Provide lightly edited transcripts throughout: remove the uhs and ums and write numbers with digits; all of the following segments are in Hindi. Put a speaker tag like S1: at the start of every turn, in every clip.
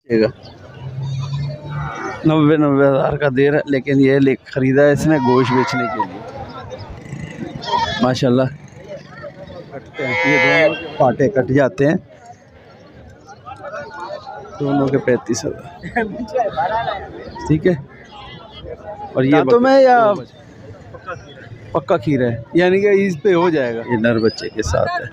S1: 90 हज़ार का दे रहा है, लेकिन ये ख़रीदा है इसने गोश्त बेचने के लिए। माशाल्लाह कटते हैं, ये दोनों पाटे कट जाते हैं, दोनों के 35 हज़ार। ठीक है। और ये तो मैं या पक्का खीरा है, यानी कि इस पे हो जाएगा। ये नर बच्चे के साथ है।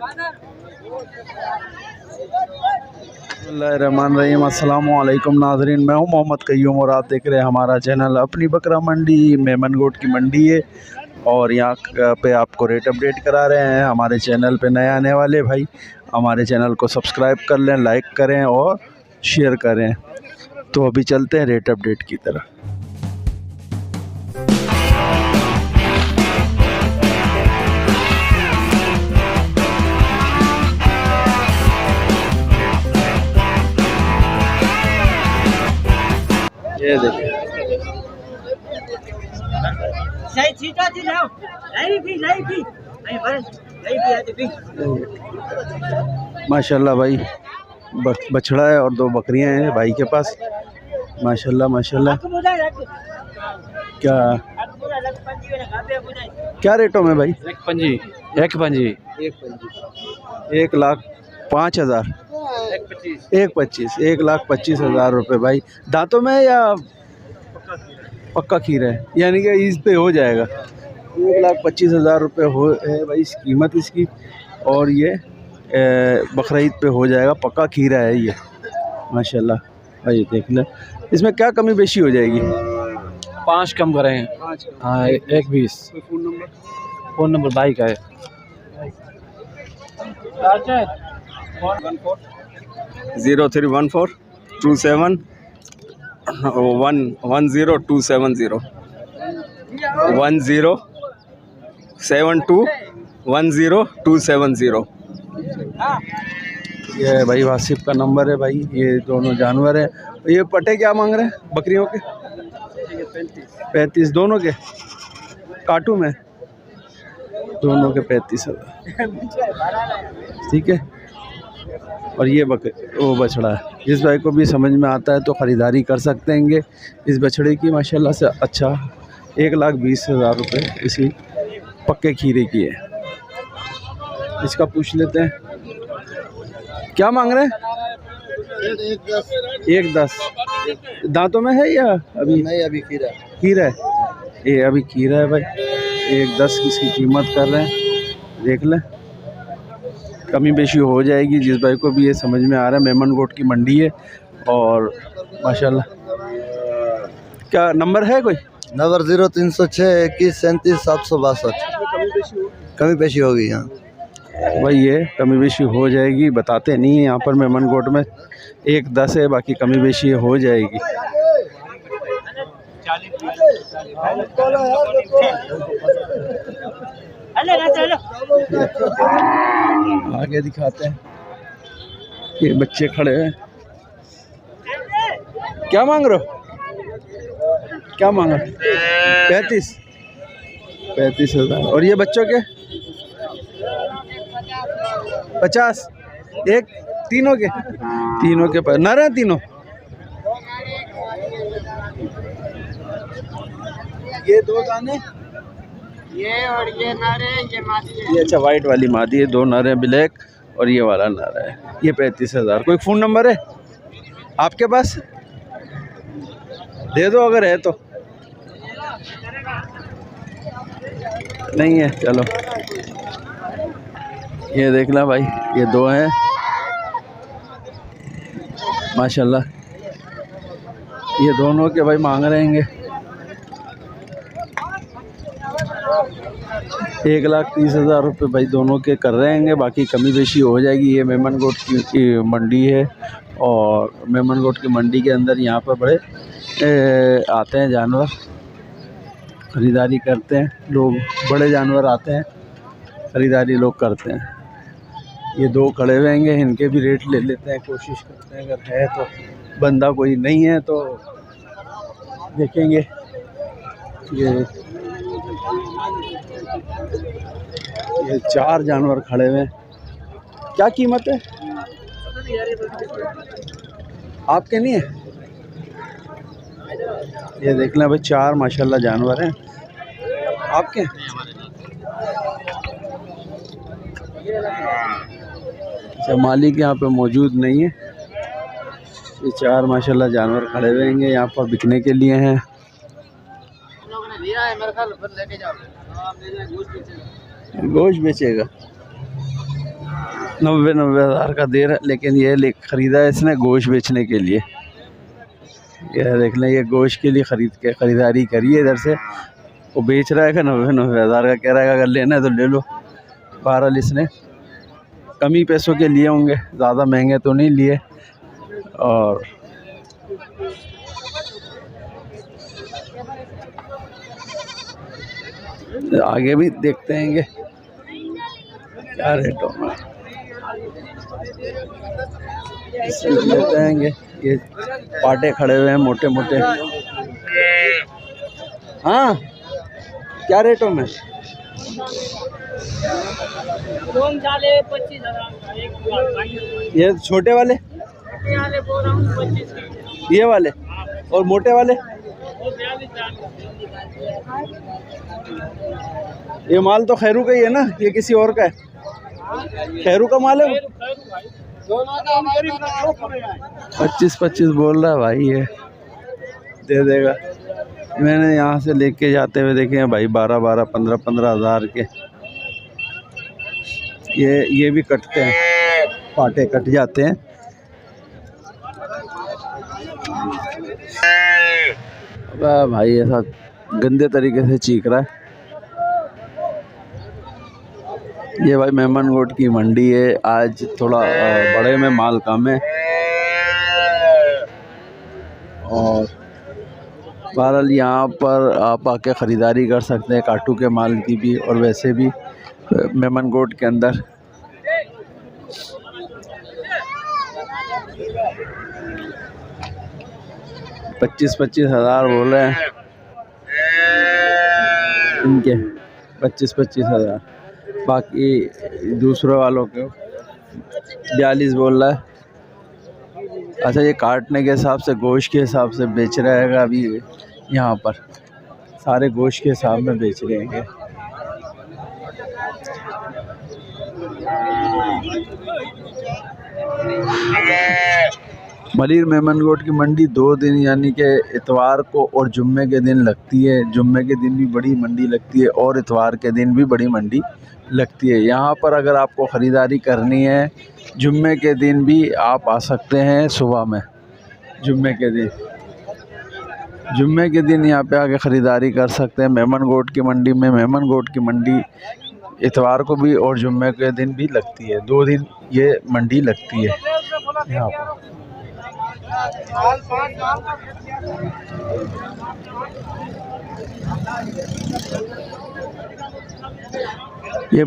S1: बिस्मिल्लाहिर्रहमानिर्रहीम। अस्सलाम वालेकुम नाज़रीन, मैं हूं मोहम्मद कय्यूम और आप देख रहे हैं हमारा चैनल अपनी बकरा मंडी। मेमन गोट की मंडी है और यहाँ पे आपको रेट अपडेट करा रहे हैं। हमारे चैनल पे नए आने वाले भाई हमारे चैनल को सब्सक्राइब कर लें, लाइक करें और शेयर करें। तो अभी चलते हैं रेट अपडेट की तरफ। ये देखिए माशाल्लाह भाई बछड़ा है और 2 बकरियां हैं भाई के पास। माशाल्लाह माशाल्लाह। क्या रेटों में भाई? 1,05,000 1,25,000 रुपये भाई। दांतों में या पक्का खीरा है, यानी कि इस पे हो जाएगा। 1,25,000 रुपये हो है भाई कीमत इसकी। और ये बकरा ईद पे हो जाएगा, पक्का खीरा है ये माशाल्लाह भाई। देख ले इसमें क्या कमी बेशी हो जाएगी।
S2: 5 कम करें। हाँ 1,20। फ़ोन नंबर भाई का है
S3: 0314 27 10270 1072
S1: ये भाई वासिफ का नंबर है भाई। ये दोनों जानवर है। ये पटे क्या मांग रहे हैं बकरियों के? 35 दोनों के काटू में, दोनों के 35,000। ठीक है। और ये वो बछड़ा है। जिस भाई को भी समझ में आता है तो ख़रीदारी कर सकते हैं इस बछड़े की। माशाल्लाह से अच्छा 1,20,000 रुपये इसी पक्के खीरे की है। इसका पूछ लेते हैं क्या मांग रहे हैं? 1,10। दांतों में है या अभी
S3: नहीं? अभी खीरा
S1: है। ये अभी खीरा है भाई। 1,10 की इसकी कीमत कर रहे हैं। देख लें कमी बेशी हो जाएगी। जिस भाई को भी ये समझ में आ रहा है मेमन गोट की मंडी है। और माशाल्लाह क्या नंबर है कोई?
S3: नंबर 0306 21 37 762। कमी पेशी होगी यहाँ
S1: भाई। ये कमी बेशी हो जाएगी, बताते नहीं है यहाँ पर मेमन गोट में। 1,10 है, बाकी कमी बेशी हो जाएगी। आगे दिखाते हैं। ये बच्चे खड़े हैं। क्या मांग रहे हो? क्या मांगा? 35,000। और ये बच्चों के 50। एक तीनों के नर हैं तीनों। ये 2 दाने, ये और ये नर है, ये मादी है। ये अच्छा वाइट वाली मादी है। 2 नर है ब्लैक और ये वाला नर है। ये 35,000। कोई फ़ोन नंबर है आपके पास? दे दो अगर है तो। नहीं है चलो। ये देखना भाई, ये 2 हैं माशाल्लाह। ये दोनों के भाई मांग रहे हैं 1,30,000 रुपये भाई दोनों के कर रहे हैं। बाकी कमी बेशी हो जाएगी। ये मेमन गोट की मंडी है और मेमन गोट की मंडी के अंदर यहाँ पर बड़े आते हैं जानवर, ख़रीदारी करते हैं लोग। बड़े जानवर आते हैं, ख़रीदारी लोग करते हैं। ये 2 खड़े हुए हैं, इनके भी रेट ले लेते हैं। कोशिश करते हैं अगर है तो। बंदा कोई नहीं है तो देखेंगे। ये 4 जानवर खड़े हुए हैं। क्या कीमत है? आपके नहीं है? ये देख लें भाई, 4 माशाल्लाह जानवर हैं। आपके अच्छा, मालिक यहाँ पे मौजूद नहीं है। ये 4 माशाल्लाह जानवर खड़े हुए हैं, यहाँ पर बिकने के लिए हैं। गोश्त बेचेगा। 90 हज़ार का दे रहा है, लेकिन ये ख़रीदा है इसने गोश्त बेचने के लिए। ये देख लें, ये गोश्त के लिए ख़रीदारी करी है इधर से। वो बेच रहा है कि 90 हज़ार का कह रहा है, अगर लेना है तो ले लो। बहरहाल इसने कम ही पैसों के लिए होंगे, ज़्यादा महंगे तो नहीं लिए। और आगे भी देखते हैं क्या रेटों में लेते हैं। ये पाटे खड़े हुए हैं मोटे मोटे। हाँ, क्या रेटों में? 25,000। ये छोटे वाले, ये वाले, और मोटे वाले? ये माल तो खैरू का ही है ना, ये किसी और का है? खैरू का माल है। 25 बोल रहा है भाई, ये दे देगा। मैंने यहाँ से लेके जाते हुए देखे हैं भाई 12 15 हज़ार के। ये भी कटते हैं, पाटे कट जाते हैं। भाई ऐसा गंदे तरीके से चीख रहा है। ये भाई मेमन गोट की मंडी है। आज थोड़ा बड़े में माल कम है, और बहरहाल यहाँ पर आप आके ख़रीदारी कर सकते हैं काटू के माल की भी, और वैसे भी मेमन गोट के अंदर। पच्चीस हज़ार बोल रहे हैं इनके, 25 हज़ार। बाकी दूसरों वालों के 42 बोल रहा है। अच्छा, ये काटने के हिसाब से, गोश्त के हिसाब से बेच रहेगा। अभी यहाँ पर सारे गोश्त के हिसाब में बेच रहे हैं। मलिर मेमन गोट की मंडी 2 दिन यानी कि इतवार को और जुम्मे के दिन लगती है। जुम्मे के दिन भी बड़ी मंडी लगती है और इतवार के दिन भी बड़ी मंडी लगती है। यहाँ पर अगर आपको ख़रीदारी करनी है जुम्मे के दिन भी आप आ सकते हैं सुबह में। जुम्मे के दिन यहाँ पे आके ख़रीदारी कर सकते हैं मेमन गोट की मंडी में। मेमन गोट की मंडी इतवार को भी और जुम्मे के दिन भी लगती है। 2 दिन ये मंडी लगती है यहाँ पर। ये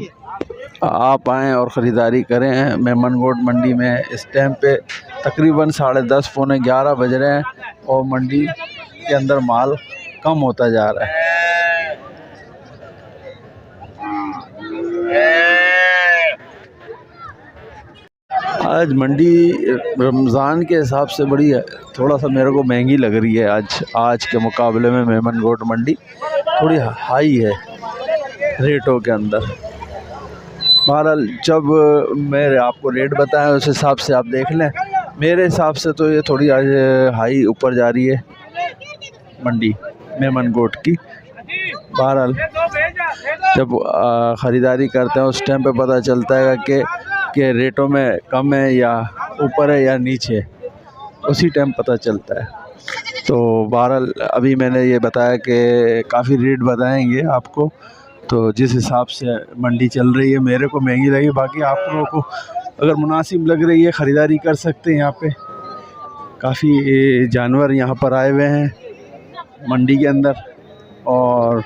S1: आप आएँ और ख़रीदारी करें मेमन गोट मंडी में। इस टाइम पे तकरीबन 10:30 पौने 11 बज रहे हैं और मंडी के अंदर माल कम होता जा रहा है। आज मंडी रमज़ान के हिसाब से बड़ी है, थोड़ा सा मेरे को महंगी लग रही है आज के मुकाबले में। मेमन गोट मंडी थोड़ी हाई है रेटों के अंदर। बहरहाल जब मेरे आपको रेट बताएं उस हिसाब से आप देख लें। मेरे हिसाब से तो ये थोड़ी आज हाई ऊपर जा रही है मंडी मेमन गोट की। बहरहाल जब ख़रीदारी करते हैं उस टाइम पे पता चलता है कि रेटों में कम है या ऊपर है या नीचे, उसी टाइम पता चलता है। तो बहरहाल अभी मैंने ये बताया कि काफ़ी रेट बताएंगे आपको, तो जिस हिसाब से मंडी चल रही है मेरे को महंगी लगी। बाकी आप लोगों को अगर मुनासिब लग रही है ख़रीदारी कर सकते हैं। यहाँ पे काफ़ी जानवर यहाँ पर आए हुए हैं मंडी के अंदर। और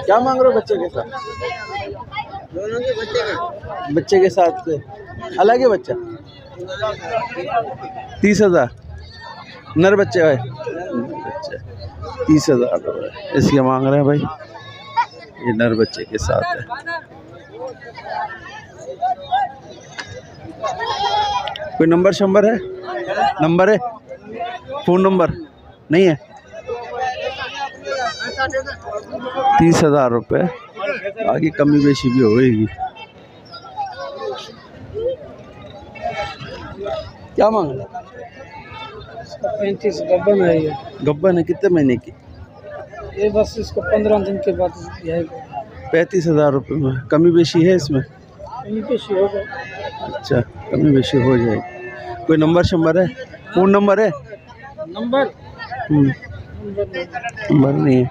S1: क्या मांग रहे हो बच्चे के साथ?
S3: दोनों के बच्चे का
S1: बच्चे के साथ से अलग है बच्चा 30,000 नर बच्चे है बच्चे 30,000 रुपये इसके मांग रहे हैं भाई। ये नर बच्चे के साथ है। कोई नंबर शंबर है? नंबर है? फ़ोन नंबर नहीं है? 30,000 रुपये आगे कमी बेशी भी होगी। क्या मांग रहा है?
S2: 35 गब्बन है ये।
S1: गब्बन है कितने महीने की?
S2: ये बस इसको 15 दिन के बाद
S1: 35,000 रुपये में कमी बेशी है इसमें?
S2: पेशी होगा।
S1: अच्छा कमी बेशी हो जाएगी। कोई नंबर शंबर है? फ़ोन नंबर है?
S2: नंबर
S1: नंबर नहीं है।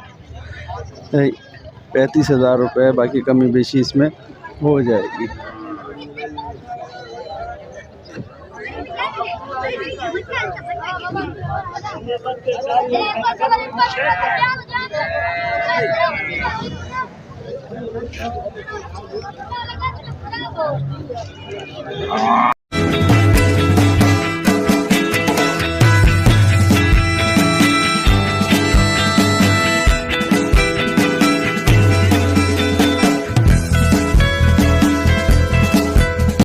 S1: 35,000 रुपये बाकी कमी बेशी इसमें हो जाएगी।